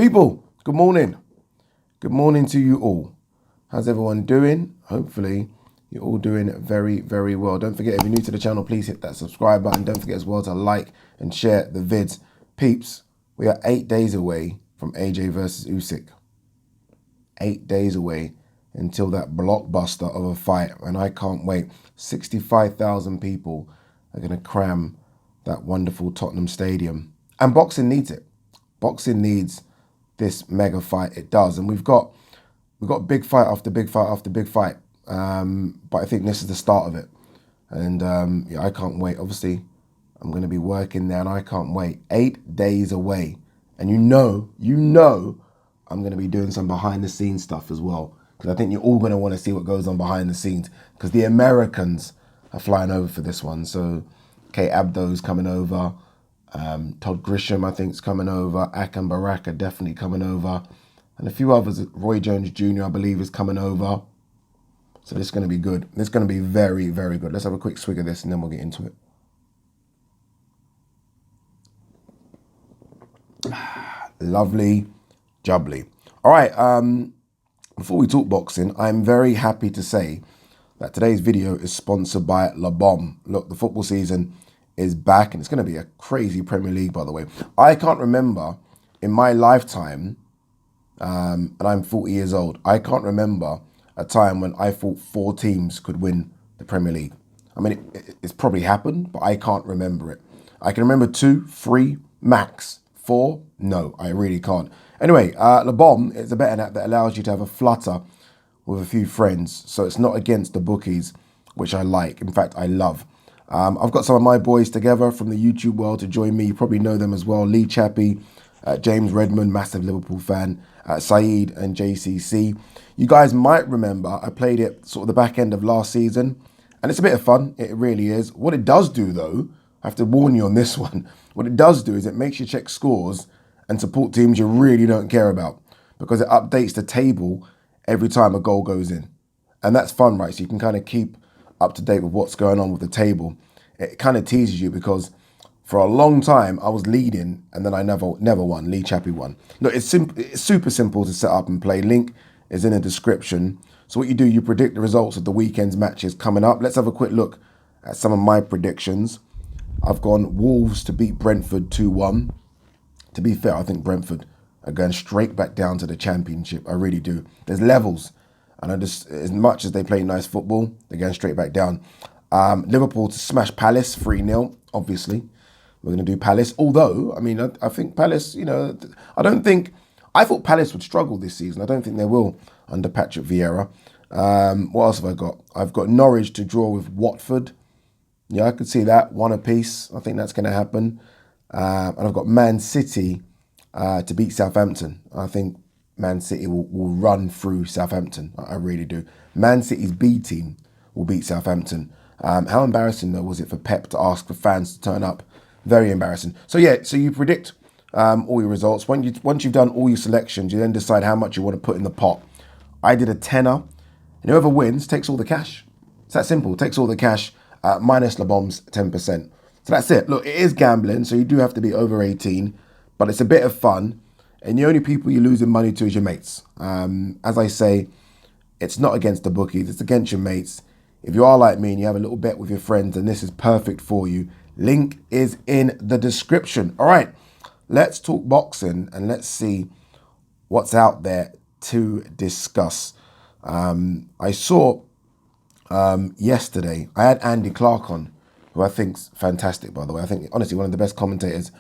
People, good morning. Good morning to you all. How's everyone doing? Hopefully you're all doing very, very well. Don't forget, if you're new to the channel, please hit that subscribe button. Don't forget as well to like and share the vids. Peeps, we are 8 days away from AJ versus USYK. 8 days away until that blockbuster of a fight, and I can't wait. 65,000 people are going to cram that wonderful Tottenham Stadium. And boxing needs it. Boxing needs this mega fight. It does. And we've got big fight after big fight after big fight. But I think this is the start of it. And yeah, I can't wait. Obviously, I'm going to be working there and I can't wait. 8 days away. And you know, I'm going to be doing some behind the scenes stuff as well. Because I think you're all going to want to see what goes on behind the scenes. Because the Americans are flying over for this one. So Kate Abdo's coming over. Todd Grisham, I think, is coming over. Akam Baraka definitely coming over. And a few others. Roy Jones Jr., I believe, is coming over. So this is going to be good. This is going to be very, very good. Let's have a quick swig of this and then we'll get into it. Lovely jubbly. All right, before we talk boxing, I'm very happy to say that today's video is sponsored by La Bombe. Look, the football season is back and it's going to be a crazy Premier League, by the way. I can't remember in my lifetime, and I'm 40 years old, I can't remember a time when I thought 4 teams could win the Premier League. I mean, it's probably happened, but I can't remember it. I can remember 2, 3, max. 4, no, I really can't. Anyway, La Bombe is a betting app that allows you to have a flutter with a few friends. So it's not against the bookies, which I like. In fact, I love. I've got some of my boys together from the YouTube world to join me. You probably know them as well. Lee Chappie, James Redmond, massive Liverpool fan, Saeed and JCC. You guys might remember I played it sort of the back end of last season. And it's a bit of fun. It really is. What it does do, though, I have to warn you on this one. What it does do is it makes you check scores and support teams you really don't care about, because it updates the table every time a goal goes in. And that's fun, right? So you can kind of keep up to date with what's going on with the table. It kind of teases you because for a long time I was leading and then I never won. Lee Chappie won. Look, it's super simple to set up and play. Link is in the description. So what you do, you predict the results of the weekend's matches coming up. Let's have a quick look at some of my predictions. I've gone Wolves to beat Brentford 2-1. To be fair, I think Brentford are going straight back down to the Championship. I really do. There's levels. And I just, as much as they play nice football, they're going straight back down. Liverpool to smash Palace 3-0, obviously. We're going to do Palace. Although, I mean, I think Palace, you know, I thought Palace would struggle this season. I don't think they will under Patrick Vieira. What else have I got? I've got Norwich to draw with Watford. Yeah, I could see that. 1 apiece. I think that's going to happen. And I've got Man City to beat Southampton. I think Man City will run through Southampton. I really do. Man City's B team will beat Southampton. How embarrassing, though, was it for Pep to ask for fans to turn up? Very embarrassing. So, yeah, so you predict all your results. Once you've done all your selections, you then decide how much you want to put in the pot. I did a tenner, and whoever wins takes all the cash. It's that simple. Takes all the cash, minus La Bombe's 10%. So that's it. Look, it is gambling, so you do have to be over 18, but it's a bit of fun. And the only people you're losing money to is your mates. As I say, it's not against the bookies, it's against your mates. If you are like me and you have a little bet with your friends, then this is perfect for you. Link is in the description. All right, let's talk boxing and let's see what's out there to discuss. I saw yesterday, I had Andy Clark on, who I think's fantastic, by the way. I think, honestly, one of the best commentators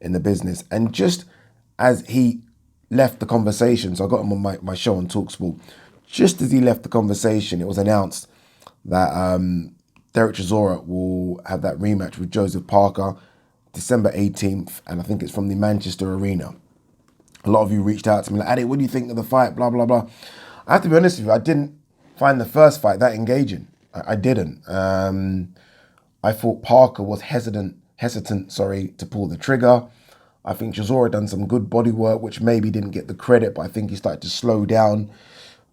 in the business. And just as he left the conversation, so I got him on my show on TalkSport, just as he left the conversation, it was announced that DERECK CHISORA will have that rematch with Joseph Parker, December 18th, and I think it's from the Manchester Arena. A lot of you reached out to me like, Addy, what do you think of the fight, blah, blah, blah. I have to be honest with you, I didn't find the first fight that engaging. I didn't. I thought Parker was hesitant, to pull the trigger. I think Chisora done some good body work, which maybe didn't get the credit, but I think he started to slow down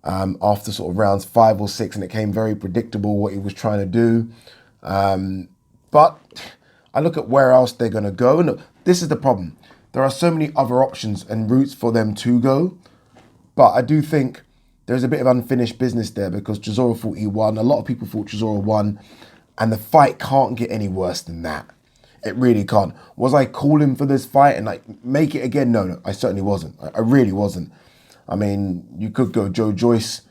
after sort of rounds 5 or 6, and it became very predictable what he was trying to do. But I look at where else they're going to go, and look, this is the problem. there are so many other options and routes for them to go. But I do think there's a bit of unfinished business there because Chisora thought he won. A lot of people thought Chisora won. And the fight can't get any worse than that. It really can't. Was I calling for this fight and like make it again? No, I certainly wasn't. I really wasn't. I mean, you could go Joe Joyce,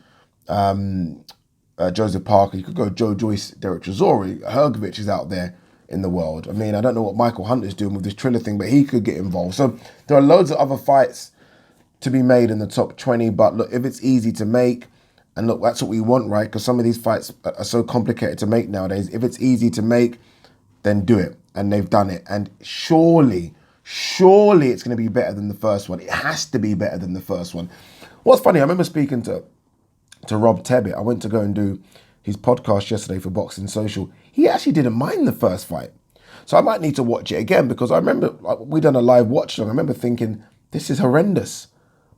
Joseph Parker. You could go Joe Joyce, Derek Chisora. Hergovich is out there in the world. I mean, I don't know what Michael Hunter's doing with this Triller thing, but he could get involved. So there are loads of other fights to be made in the top 20. But look, if it's easy to make, and look, that's what we want, right? Because some of these fights are so complicated to make nowadays. If it's easy to make, then do it. And they've done it. And surely it's going to be better than the first one. It has to be better than the first one. What's funny, I remember speaking to Rob Tebbit. I went to go and do his podcast yesterday for Boxing Social. He actually didn't mind the first fight. So I might need to watch it again because I remember we done a live watch along. I remember thinking, this is horrendous.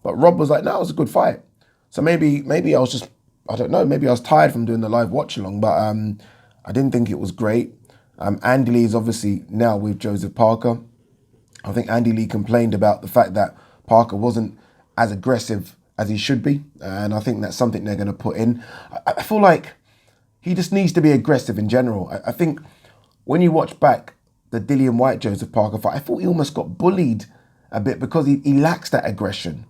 But Rob was like, no, it was a good fight. So maybe I was just, I don't know, maybe I was tired from doing the live watch along, but I didn't think it was great. Andy Lee is obviously now with Joseph Parker. I think Andy Lee complained about the fact that Parker wasn't as aggressive as he should be. And I think that's something they're going to put in. I feel like he just needs to be aggressive in general. I think when you watch back the Dillian Whyte Joseph Parker fight, I thought he almost got bullied a bit because he lacks that aggression.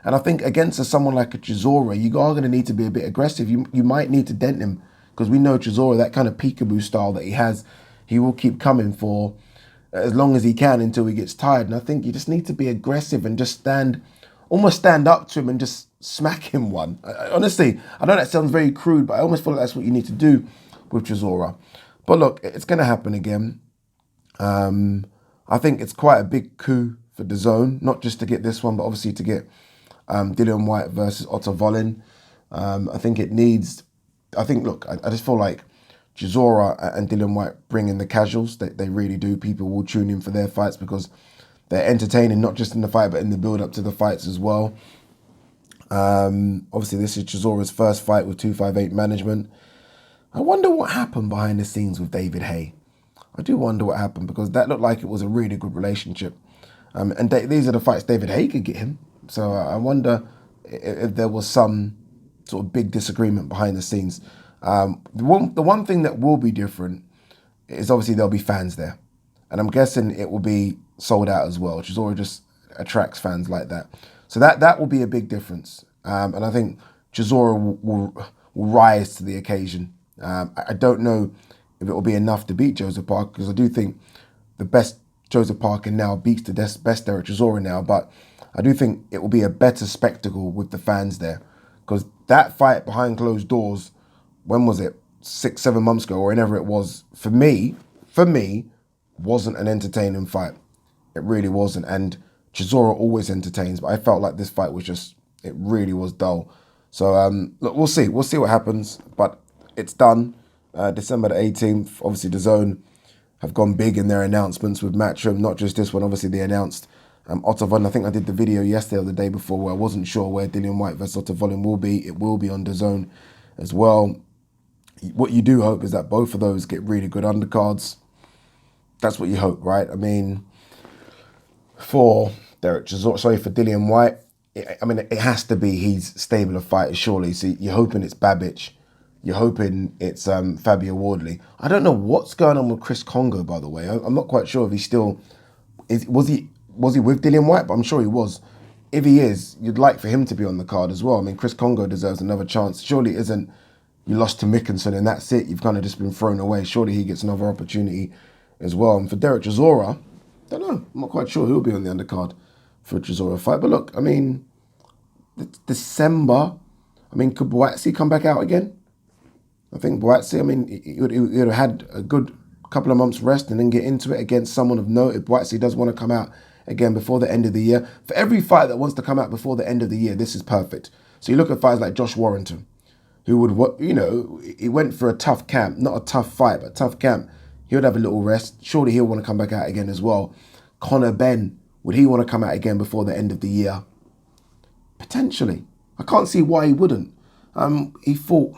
And I think against someone like a Chisora, you are going to need to be a bit aggressive. You might need to dent him because we know Chisora, that kind of peekaboo style that he has, he will keep coming for as long as he can until he gets tired. And I think you just need to be aggressive and just almost stand up to him and just smack him one. Honestly, I know that sounds very crude, but I almost feel like that's what you need to do with Chisora. But look, it's going to happen again. I think it's quite a big coup for DAZN, not just to get this one, but obviously to get Dillian Whyte versus Otto Wallin. I think it needs, look, I just feel like Chisora and Dillian Whyte bring in the casuals. They really do. People will tune in for their fights because they're entertaining, not just in the fight, but in the build-up to the fights as well. Obviously, this is Chisora's first fight with 258 management. I wonder what happened behind the scenes with David Haye. I do wonder what happened because that looked like it was a really good relationship. And these are the fights David Haye could get him. So I wonder if there was some sort of big disagreement behind the scenes. The one thing that will be different is obviously there'll be fans there. And I'm guessing it will be sold out as well, which is already just attracts fans like that. So that will be a big difference. And I think Chisora will rise to the occasion. I don't know if it will be enough to beat Joseph Parker because I do think the best Joseph Parker now beats the best Derek Chisora now, but I do think it will be a better spectacle with the fans there because that fight behind closed doors, when was it? 6-7 months ago or whenever it was, for me, wasn't an entertaining fight. It really wasn't. And Chisora always entertains, but I felt like this fight was just, it really was dull. So look, we'll see. We'll see what happens, but it's done. December the 18th, obviously DAZN have gone big in their announcements with Matchroom, not just this one. Obviously, they announced Otto Wallin. I think I did the video yesterday or the day before where I wasn't sure where Dillian Whyte versus Otto Wallin will be. It will be on DAZN as well. What you do hope is that both of those get really good undercards. That's what you hope, right? I mean, for Dillian Whyte, it has to be he's stable of fighters, surely. So you're hoping it's Babbage. You're hoping it's Fabio Wardley. I don't know what's going on with Chris Congo, by the way. I'm not quite sure if he still was he with Dillian Whyte, but I'm sure he was. If he is, you'd like for him to be on the card as well. I mean, Chris Congo deserves another chance. Surely it isn't you lost to Mickinson and that's it. You've kind of just been thrown away. Surely he gets another opportunity as well. And for Derek Chisora, I don't know. I'm not quite sure who'll be on the undercard for a Chisora fight. But look, I mean, it's December. I mean, could Buatsi come back out again? I think Buatsi, I mean, he would have had a good couple of months rest and then get into it against someone of note. If Buatsi does want to come out again before the end of the year, for every fight that wants to come out before the end of the year, this is perfect. So you look at fights like Josh Warrington, who would, he went for a tough camp, not a tough fight, but a tough camp. He would have a little rest. Surely he'll want to come back out again as well. Conor Benn, would he want to come out again before the end of the year? Potentially. I can't see why he wouldn't. He fought,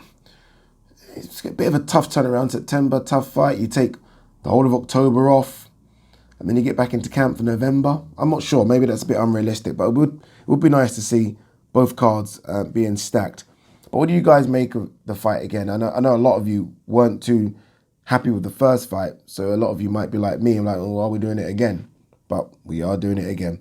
it's a bit of a tough turnaround, September, tough fight. You take the whole of October off. and then you get back into camp for November. I'm not sure. Maybe that's a bit unrealistic, but it would be nice to see both cards being stacked. But what do you guys make of the fight again? I know a lot of you weren't too happy with the first fight, so a lot of you might be like me. I'm like, oh, are we doing it again? But we are doing it again.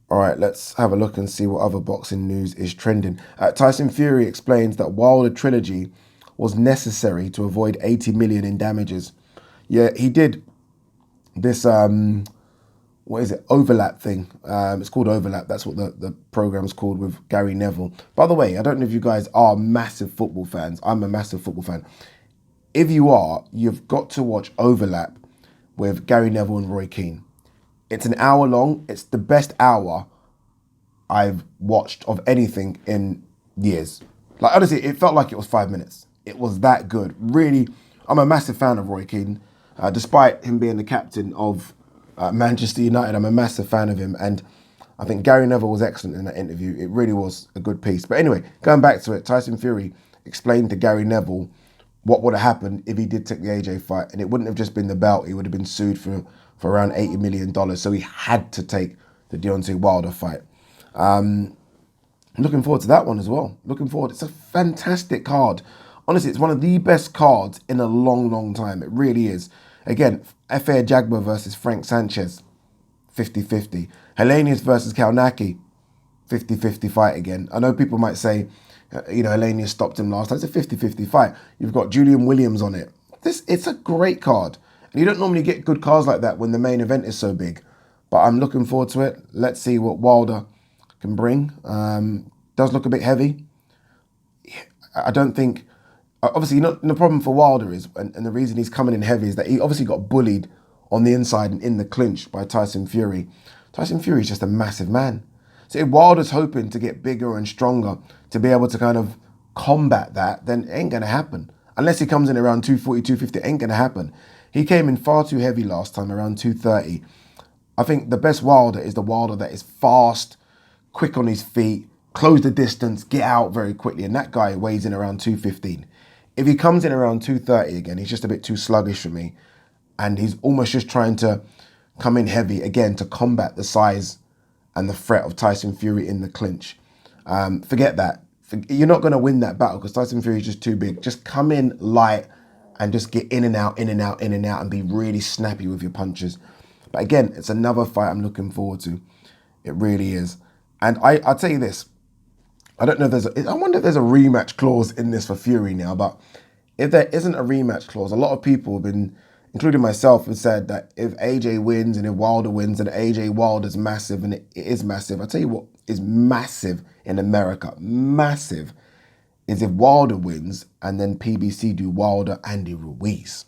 All right, let's have a look and see what other boxing news is trending. Tyson Fury explains that Wilder trilogy was necessary to avoid 80 million in damages. Yeah, he did this, what is it, overlap thing. It's called Overlap. That's what the program's called with Gary Neville. By the way, I don't know if you guys are massive football fans. I'm a massive football fan. If you are, you've got to watch Overlap with Gary Neville and Roy Keane. It's an hour long. It's the best hour I've watched of anything in years. Like, honestly, it felt like it was 5 minutes. It was that good. Really, I'm a massive fan of Roy Keane. Despite him being the captain of Manchester United, I'm a massive fan of him. And I think Gary Neville was excellent in that interview. It really was a good piece. But anyway, going back to it, Tyson Fury explained to Gary Neville what would have happened if he did take the AJ fight. And it wouldn't have just been the belt. He would have been sued for around $80 million. So he had to take the Deontay Wilder fight. I'm looking forward to that one as well. Looking forward. It's a fantastic card. Honestly, it's one of the best cards in a long, long time. It really is. Again, F.A. Jagba versus Frank Sanchez, 50-50. Helenius versus Kalnaki, 50-50 fight again. I know people might say, Helenius stopped him last time. It's a 50-50 fight. You've got Julian Williams on it. It's a great card. And you don't normally get good cards like that when the main event is so big. But I'm looking forward to it. Let's see what Wilder can bring. Does look a bit heavy. I don't think... Obviously, the problem for Wilder is, and the reason he's coming in heavy, is that he obviously got bullied on the inside and in the clinch by Tyson Fury. Tyson Fury is just a massive man. So if Wilder's hoping to get bigger and stronger to be able to kind of combat that, then it ain't going to happen. Unless he comes in around 240, 250, it ain't going to happen. He came in far too heavy last time, around 230. I think the best Wilder is the Wilder that is fast, quick on his feet, close the distance, get out very quickly. And that guy weighs in around 215. If he comes in around 230 again, he's just a bit too sluggish for me. And he's almost just trying to come in heavy again to combat the size and the threat of Tyson Fury in the clinch. Forget that. You're not going to win that battle because Tyson Fury is just too big. Just come in light and just get in and out, in and out, in and out, and be really snappy with your punches. But again, it's another fight I'm looking forward to. It really is. And I'll tell you this. I don't know if I wonder if there's a rematch clause in this for Fury now, but if there isn't a rematch clause, a lot of people have been, including myself, have said that if AJ wins and if Wilder wins, then AJ Wilder's massive, and it is massive. I'll tell you what is massive in America, massive, is if Wilder wins and then PBC do Wilder Andy Ruiz.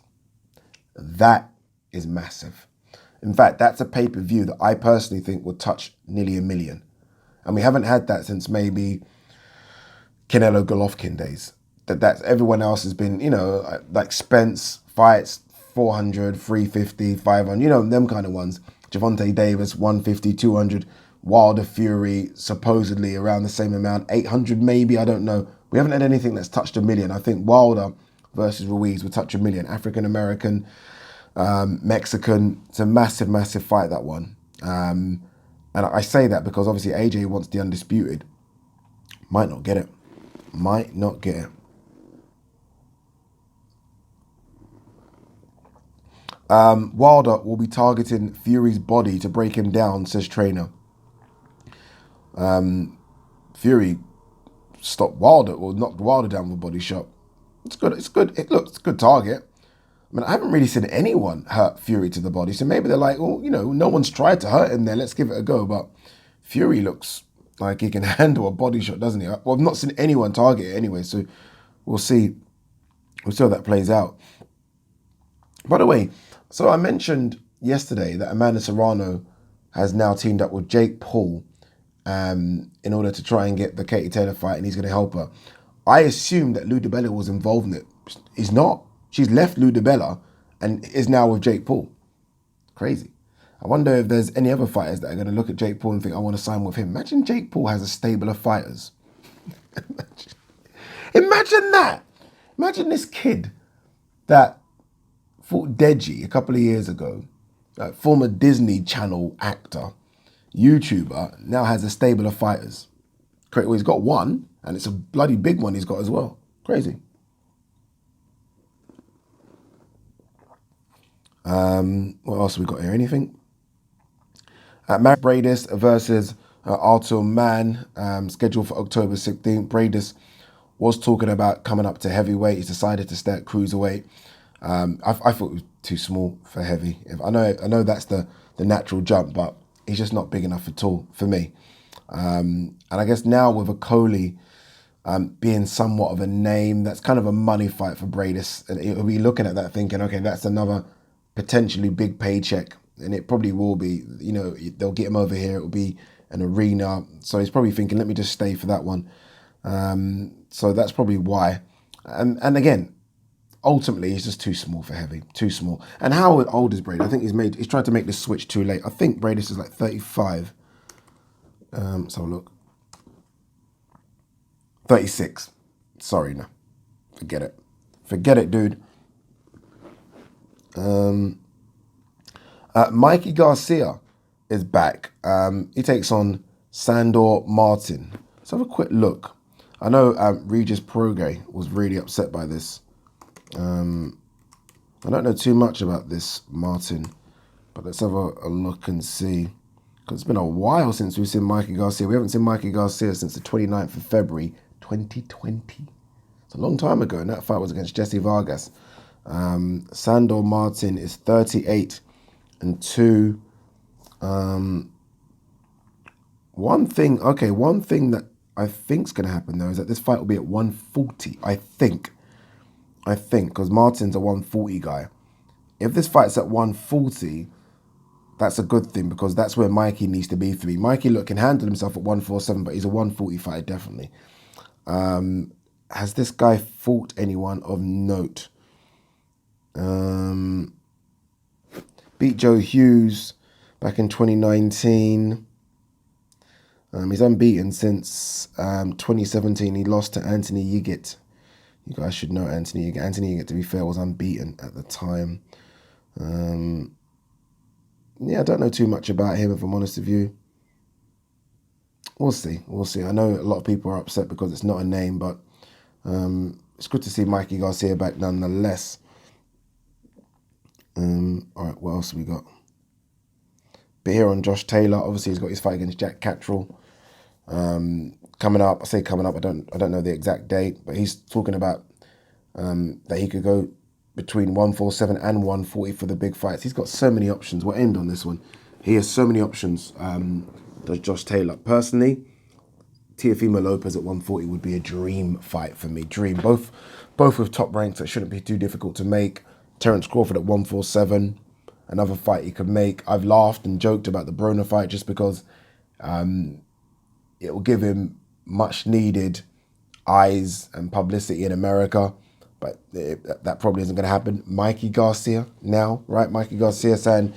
That is massive. In fact, that's a pay-per-view that I personally think will touch nearly 1 million. And we haven't had that since maybe Canelo Golovkin days. That's everyone else has been, like Spence fights 400, 350, 500, them kind of ones. Gervonta Davis, 150, 200. Wilder Fury, supposedly around the same amount. 800 maybe, I don't know. We haven't had anything that's touched 1 million. I think Wilder versus Ruiz will touch 1 million. African American, Mexican. It's a massive, massive fight, that one. And I say that because obviously AJ wants the undisputed. Might not get it. Might not get it. Wilder will be targeting Fury's body to break him down, says trainer. Fury stopped Wilder, or knocked Wilder down with a body shot. It's good. It's good. It's a good target. I mean, I haven't really seen anyone hurt Fury to the body, so maybe they're like, well, no one's tried to hurt him there. Let's give it a go. But Fury looks like he can handle a body shot, doesn't he? Well, I've not seen anyone target it anyway, so we'll see. We'll see how that plays out. By the way, so I mentioned yesterday that Amanda Serrano has now teamed up with Jake Paul in order to try and get the Katie Taylor fight, and he's going to help her. I assumed that Lou DiBella was involved in it. He's not. She's left Lou DiBella and is now with Jake Paul. Crazy. I wonder if there's any other fighters that are going to look at Jake Paul and think, I want to sign with him. Imagine Jake Paul has a stable of fighters. Imagine that. Imagine this kid that fought Deji a couple of years ago. Former Disney Channel actor, YouTuber, now has a stable of fighters. Well, he's got one, and it's a bloody big one he's got as well. Crazy. What else have we got here? Anything? Bradis versus Artur Man, scheduled for October 16th. Bradis was talking about coming up to heavyweight. He's decided to stay at cruiserweight. I thought it was too small for heavy. I know that's the natural jump, but he's just not big enough at all for me. And I guess now with Okolie being somewhat of a name, that's kind of a money fight for Bradis. And he'll be looking at that thinking, okay, that's another potentially big paycheck. And it probably will be, you know, they'll get him over here. It will be an arena. So he's probably thinking, let me just stay for that one. So that's probably why. And again, ultimately, he's just too small for heavy, too small. And how old is Bradis? I think he's tried to make the switch too late. I think Bradis is like 35. Let's have a look. 36. Sorry, no. Forget it. Forget it, dude. Mikey Garcia is back. He takes on Sandor Martin. Let's have a quick look. I know Regis Prograis was really upset by this. I don't know too much about this Martin, but let's have a look and see. Because it's been a while since we've seen Mikey Garcia. We haven't seen Mikey Garcia since the 29th of February, 2020. It's a long time ago, and that fight was against Jesse Vargas. Sandor Martin is 38-2. One thing that I think's going to happen, though, is that this fight will be at 140, I think, because Martin's a 140 guy. If this fight's at 140, that's a good thing, because that's where Mikey needs to be for me. Mikey, look, can handle himself at 147, but he's a 140 fighter, definitely. Has this guy fought anyone of note? Beat Joe Hughes back in 2019. He's unbeaten since 2017. He lost to Anthony Yiggett. You guys should know Anthony Yiggett. Anthony Yiggett, to be fair, was unbeaten at the time. Yeah, I don't know too much about him, if I'm honest with you. We'll see. We'll see. I know a lot of people are upset because it's not a name, but it's good to see Mikey Garcia back nonetheless. All right, what else have we got? But here on Josh Taylor, obviously he's got his fight against Jack Catterall coming up. I say coming up. I don't know the exact date, but he's talking about that he could go between 147 and 140 for the big fights. He's got so many options. We'll end on this one. He has so many options. Does Josh Taylor? Personally, Teofimo Lopez at 140 would be a dream fight for me. Dream. Both with top ranks that shouldn't be too difficult to make. Terence Crawford at 147, another fight he could make. I've laughed and joked about the Broner fight just because it will give him much needed eyes and publicity in America, but that probably isn't going to happen. Mikey Garcia now, right? Mikey Garcia saying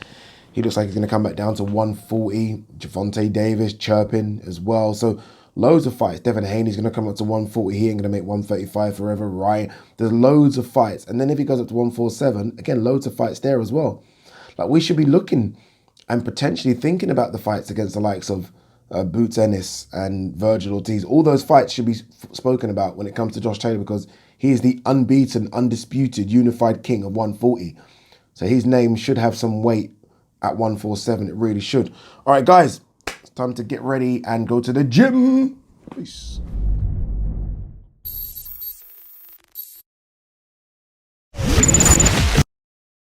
he looks like he's going to come back down to 140. Javonte Davis chirping as well. So loads of fights. Devin Haney's going to come up to 140. He ain't going to make 135 forever, right? There's loads of fights. And then if he goes up to 147, again, loads of fights there as well. Like, we should be looking and potentially thinking about the fights against the likes of Boots Ennis and Virgil Ortiz. All those fights should be spoken about when it comes to Josh Taylor, because he is the unbeaten, undisputed, unified king of 140. So his name should have some weight at 147. It really should. All right, guys. Time to get ready and go to the gym. Peace.